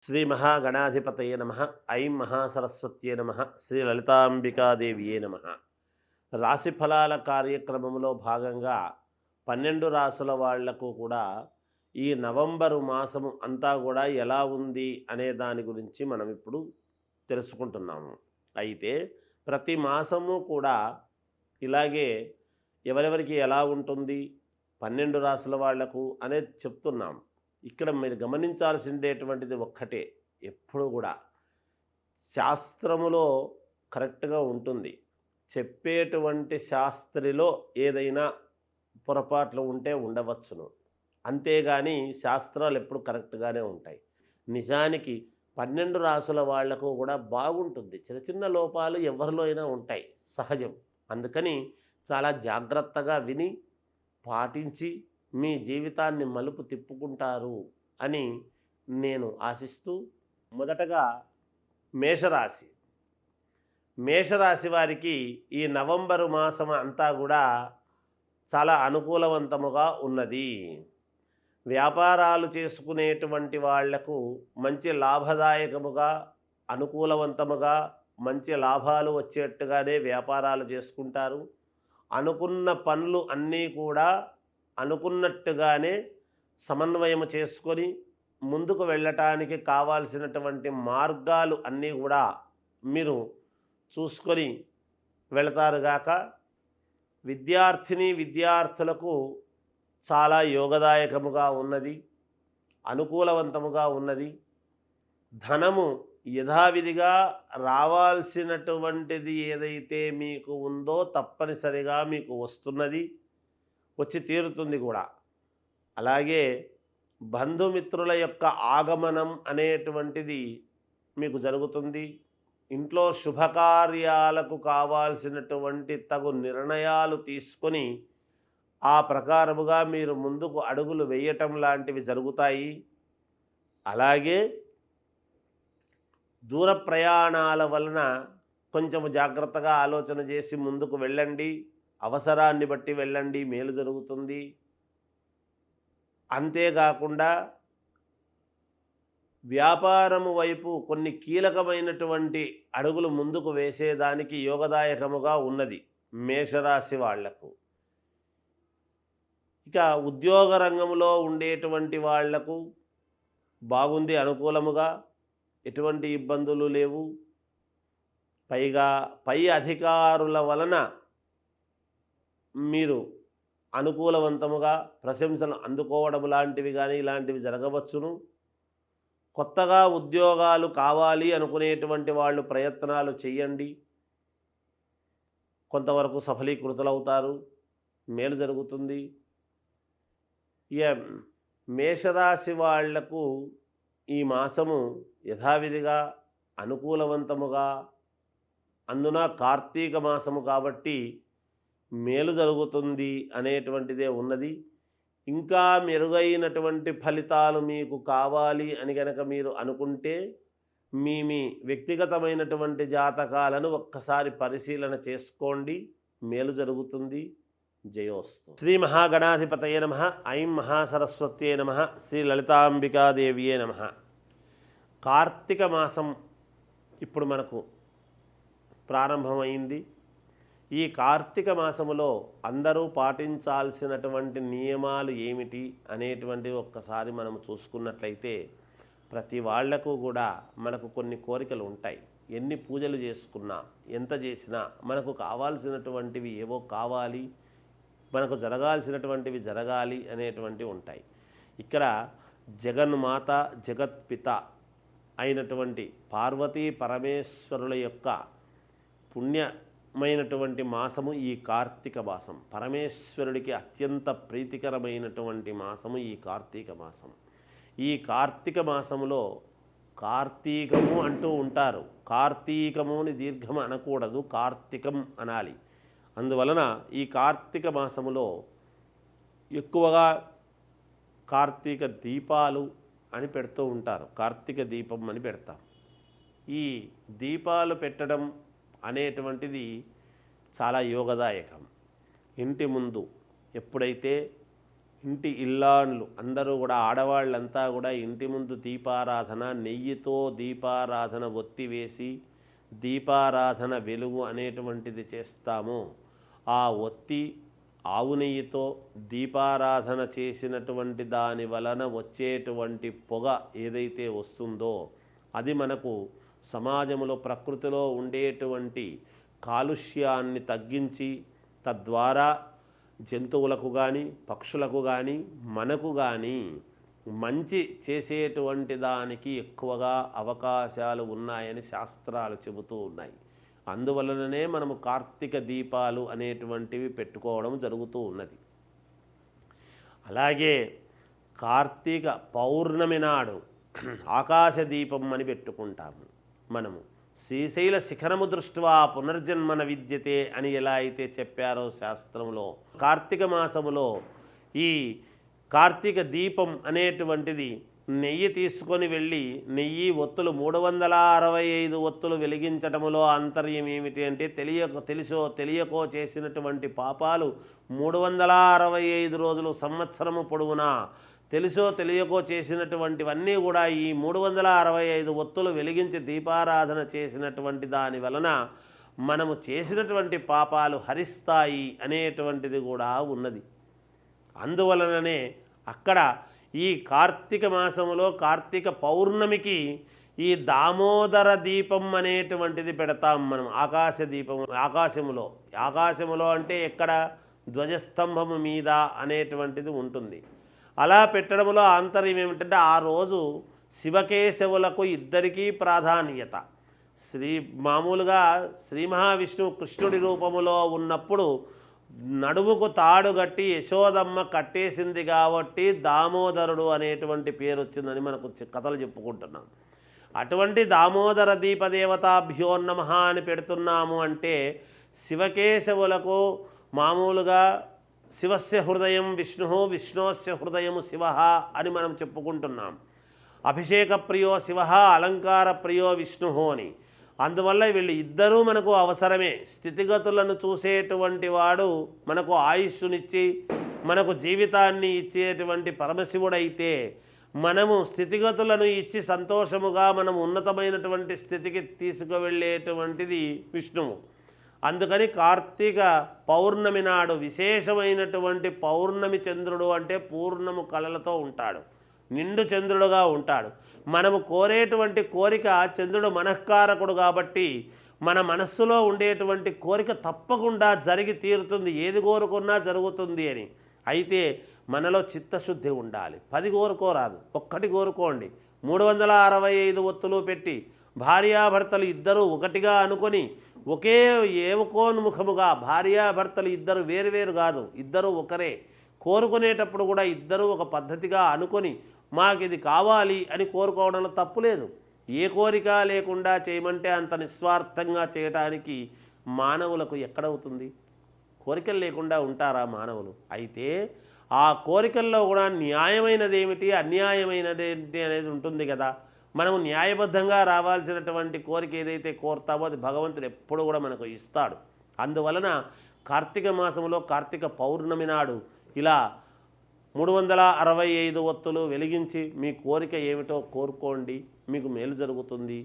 శ్రీ మహాగణాధిపతయే నమ. ఐం మహాసరస్వత్యే నమ. శ్రీ లలితాంబికాదేవియే నమ. రాశి ఫలాల కార్యక్రమంలో భాగంగా 12 రాసుల వాళ్లకు కూడా ఈ నవంబరు మాసము అంతా కూడా ఎలా ఉంది అనే దాని గురించి మనం ఇప్పుడు తెలుసుకుంటున్నాము. అయితే ప్రతి మాసము కూడా ఇలాగే ఎవరెవరికి ఎలా ఉంటుంది 12 రాసుల వాళ్లకు అనేది చెప్తున్నాం. ఇక్కడ మీరు గమనించాల్సిందేటువంటిది ఒక్కటే, ఎప్పుడు కూడా శాస్త్రములో కరెక్ట్గా ఉంటుంది. చెప్పేటువంటి శాస్త్రిలో ఏదైనా పొరపాట్లు ఉంటే ఉండవచ్చును, అంతేగాని శాస్త్రాలు ఎప్పుడు కరెక్ట్గానే ఉంటాయి. నిజానికి 12 రాసుల వాళ్లకు కూడా బాగుంటుంది. చిన్న చిన్న లోపాలు ఎవరిలో అయినా ఉంటాయి, సహజం. అందుకని చాలా జాగ్రత్తగా విని పాటించి మీ జీవితాన్ని మలుపు తిప్పుకుంటారు అని నేను ఆశిస్తూ, మొదటగా మేషరాశి. మేషరాశి వారికి ఈ నవంబరు మాసం అంతా కూడా చాలా అనుకూలవంతముగా ఉన్నది. వ్యాపారాలు చేసుకునేటువంటి వాళ్లకు మంచి లాభదాయకముగా, అనుకూలవంతముగా, మంచి లాభాలు వచ్చేట్టుగానే వ్యాపారాలు చేసుకుంటారు. అనుకున్న పనులు అన్నీ కూడా అనుకున్నట్టుగానే సమన్వయం చేసుకొని ముందుకు వెళ్ళటానికి కావాల్సినటువంటి మార్గాలు అన్నీ కూడా మీరు చూసుకొని వెళతారుగాక. విద్యార్థులకు చాలా యోగదాయకముగా ఉన్నది, అనుకూలవంతముగా ఉన్నది. ధనము యథావిధిగా రావాల్సినటువంటిది ఏదైతే మీకు ఉందో తప్పనిసరిగా మీకు వస్తున్నది, వచ్చి తీరుతుంది కూడా. అలాగే బంధుమిత్రుల యొక్క ఆగమనం అనేటువంటిది మీకు జరుగుతుంది. ఇంట్లో శుభకార్యాలకు కావాల్సినటువంటి తగు నిర్ణయాలు తీసుకొని ఆ ప్రకారముగా మీరు ముందుకు అడుగులు వేయటం లాంటివి జరుగుతాయి. అలాగే దూర ప్రయాణాల వలన కొంచెం జాగ్రత్తగా ఆలోచన చేసి ముందుకు వెళ్ళండి. అవసరాన్ని బట్టి వెళ్ళండి, మేలు జరుగుతుంది. అంతేకాకుండా వ్యాపారము వైపు కొన్ని కీలకమైనటువంటి అడుగులు ముందుకు వేసేదానికి యోగదాయకముగా ఉన్నది మేషరాశి వాళ్లకు. ఇక ఉద్యోగ రంగంలో ఉండేటువంటి వాళ్లకు బాగుంది, అనుకూలముగా, ఎటువంటి ఇబ్బందులు లేవు. పైగా పై అధికారుల వలన మీరు అనుకూలవంతముగా ప్రశంసలు అందుకోవడం లాంటివి కానీ ఇలాంటివి జరగవచ్చును. కొత్తగా ఉద్యోగాలు కావాలి అనుకునేటువంటి వాళ్ళు ప్రయత్నాలు చేయండి, కొంతవరకు సఫలీకృతులవుతారు, మేలు జరుగుతుంది. ఇక మేషరాశి వాళ్లకు ఈ మాసము యథావిధిగా అనుకూలవంతముగా, అందున కార్తీక మాసము కాబట్టి మేలు జరుగుతుంది అనేటువంటిదే ఉన్నది. ఇంకా మెరుగైనటువంటి ఫలితాలు మీకు కావాలి అని కనుక మీరు అనుకుంటే మీ వ్యక్తిగతమైనటువంటి జాతకాలను ఒక్కసారి పరిశీలన చేసుకోండి, మేలు జరుగుతుంది. జయోస్తు. శ్రీ మహాగణాధిపతయే నమ. ఐం మహాసరస్వత్యే నమ. శ్రీ లలితాంబికాదేవియే నమ. కార్తీక మాసం ఇప్పుడు మనకు ప్రారంభమైంది. ఈ కార్తీక మాసములో అందరూ పాటించాల్సినటువంటి నియమాలు ఏమిటి అనేటువంటివి ఒక్కసారి మనం చూసుకున్నట్లయితే, ప్రతి వాళ్లకు కూడా మనకు కొన్ని కోరికలు ఉంటాయి. ఎన్ని పూజలు చేసుకున్నా, ఎంత చేసినా మనకు కావాల్సినటువంటివి ఏవో కావాలి, మనకు జరగాల్సినటువంటివి జరగాలి అనేటువంటివి ఉంటాయి. ఇక్కడ జగన్మాత, జగత్పిత అయినటువంటి పార్వతీ పరమేశ్వరుల యొక్క పుణ్యమైనటువంటి మాసము ఈ కార్తీక మాసం. పరమేశ్వరుడికి అత్యంత ప్రీతికరమైనటువంటి మాసము ఈ కార్తీక మాసం. ఈ కార్తీక మాసములో కార్తీకము అంటూ ఉంటారు. కార్తీకముని దీర్ఘం అనకూడదు, కార్తీకం అనాలి. అందువలన ఈ కార్తీక మాసములో ఎక్కువగా కార్తీక దీపాలు అని పెడుతూ ఉంటారు, కార్తీక దీపం అని పెడతారు. ఈ దీపాలు పెట్టడం అనేటువంటిది చాలా యోగదాయకం. ఇంటి ముందు ఎప్పుడైతే ఇంటి ఇల్లాన్లు అందరూ కూడా ఆడవాళ్ళంతా కూడా ఇంటి ముందు దీపారాధన, నెయ్యితో దీపారాధన ఒత్తి వేసి దీపారాధన వెలుగు అనేటువంటిది చేస్తాము. ఆ ఒత్తి ఆవు నెయ్యితో దీపారాధన చేసినటువంటి దాని వలన వచ్చేటువంటి పొగ ఏదైతే వస్తుందో అది మనకు సమాజంలో ప్రకృతిలో ఉండేటువంటి కాలుష్యాన్ని తగ్గించి తద్వారా జంతువులకు కానీ పక్షులకు కానీ మనకు కానీ మంచి చేసేటువంటి దానికి ఎక్కువగా అవకాశాలు ఉన్నాయని శాస్త్రాలు చెబుతూ ఉన్నాయి. అందువలననే మనము కార్తీక దీపాలు అనేటువంటివి పెట్టుకోవడం జరుగుతూ ఉన్నది. అలాగే కార్తీక పౌర్ణమి నాడు ఆకాశ దీపం అని పెట్టుకుంటాము. మనము శ్రీశైల శిఖరము దృష్ట్యా పునర్జన్మన విద్యతే అని ఎలా అయితే చెప్పారో శాస్త్రంలో, కార్తీక మాసములో ఈ కార్తీక దీపం అనేటువంటిది నెయ్యి తీసుకొని వెళ్ళి నెయ్యి ఒత్తులు 365 ఒత్తులు వెలిగించటములో ఆంతర్యం ఏమిటి అంటే తెలుసో తెలియకో చేసినటువంటి పాపాలు 365 రోజులు సంవత్సరము పొడవునా తెలుసో తెలియకో చేసినటువంటివన్నీ కూడా ఈ 365 ఒత్తులు వెలిగించి దీపారాధన చేసినటువంటి దాని వలన మనము చేసినటువంటి పాపాలు హరిస్తాయి అనేటువంటిది కూడా ఉన్నది. అందువలననే అక్కడ ఈ కార్తీక మాసములో కార్తీక పౌర్ణమికి ఈ దామోదర దీపం అనేటువంటిది పెడతాం మనం. ఆకాశ దీపం ఆకాశములో అంటే ఎక్కడ ధ్వజస్తంభము మీద అనేటువంటిది ఉంటుంది. అలా పెట్టడంలో ఆంతర్యం ఏమిటంటే ఆ రోజు శివకేశవులకు ఇద్దరికీ ప్రాధాన్యత. మామూలుగా శ్రీ మహావిష్ణువు కృష్ణుడి రూపములో ఉన్నప్పుడు నడుముకు తాడు కట్టి యశోదమ్మ కట్టేసింది కాబట్టి దామోదరుడు అనేటువంటి పేరు వచ్చిందని మనకు కథలు చెప్పుకుంటున్నాం. అటువంటి దామోదర దీపదేవతాభ్యో నమః అని పెడుతున్నాము అంటే శివకేశవులకు మామూలుగా శివస్య హృదయం విష్ణు, విష్ణోస్య హృదయం శివ అని మనం చెప్పుకుంటున్నాం. అభిషేక ప్రియో శివ, అలంకార ప్రియో విష్ణు అని. అందువల్ల వీళ్ళు ఇద్దరూ మనకు అవసరమే. స్థితిగతులను చూసేటువంటి వాడు మనకు ఆయుష్నిచ్చి మనకు జీవితాన్ని ఇచ్చేటువంటి పరమశివుడైతే మనము స్థితిగతులను ఇచ్చి సంతోషముగా మనం ఉన్నతమైనటువంటి స్థితికి తీసుకువెళ్ళేటువంటిది విష్ణువు. అందుకని కార్తీక పౌర్ణమి నాడు విశేషమైనటువంటి పౌర్ణమి చంద్రుడు అంటే పూర్ణము కళలతో ఉంటాడు, నిండు చంద్రుడుగా ఉంటాడు. మనము కోరేటువంటి కోరిక చంద్రుడు మనఃకారకుడు కాబట్టి మన మనస్సులో ఉండేటువంటి కోరిక తప్పకుండా జరిగి తీరుతుంది, ఏది కోరుకున్నా జరుగుతుంది అని. అయితే మనలో చిత్తశుద్ధి ఉండాలి. 10 కోరుకోరాదు, ఒక్కటి కోరుకోండి. 365 ఒత్తులు పెట్టి భార్యాభర్తలు ఇద్దరూ ఒకటిగా అనుకొని ఒకే ఏవకోన్ముఖముగా, భార్యాభర్తలు ఇద్దరు వేరువేరు కాదు, ఇద్దరు ఒకరే. కోరుకునేటప్పుడు కూడా ఇద్దరూ ఒక పద్ధతిగా అనుకొని మాకు ఇది కావాలి అని కోరుకోవడంలో తప్పు లేదు. ఏ కోరిక లేకుండా చేయమంటే అంత నిస్వార్థంగా చేయటానికి మానవులకు ఎక్కడవుతుంది? కోరికలు లేకుండా ఉంటారా మానవులు? అయితే ఆ కోరికల్లో కూడా న్యాయమైనది ఏమిటి, అన్యాయమైనది ఏంటి అనేది ఉంటుంది కదా. మనము న్యాయబద్ధంగా రావాల్సినటువంటి కోరిక ఏదైతే కోరుతామో అది భగవంతుడు ఎప్పుడు కూడా మనకు ఇస్తాడు. అందువలన కార్తీక మాసంలో కార్తీక పౌర్ణమి నాడు ఇలా 365 ఒత్తులు వెలిగించి మీ కోరిక ఏమిటో కోరుకోండి, మీకు మేలు జరుగుతుంది.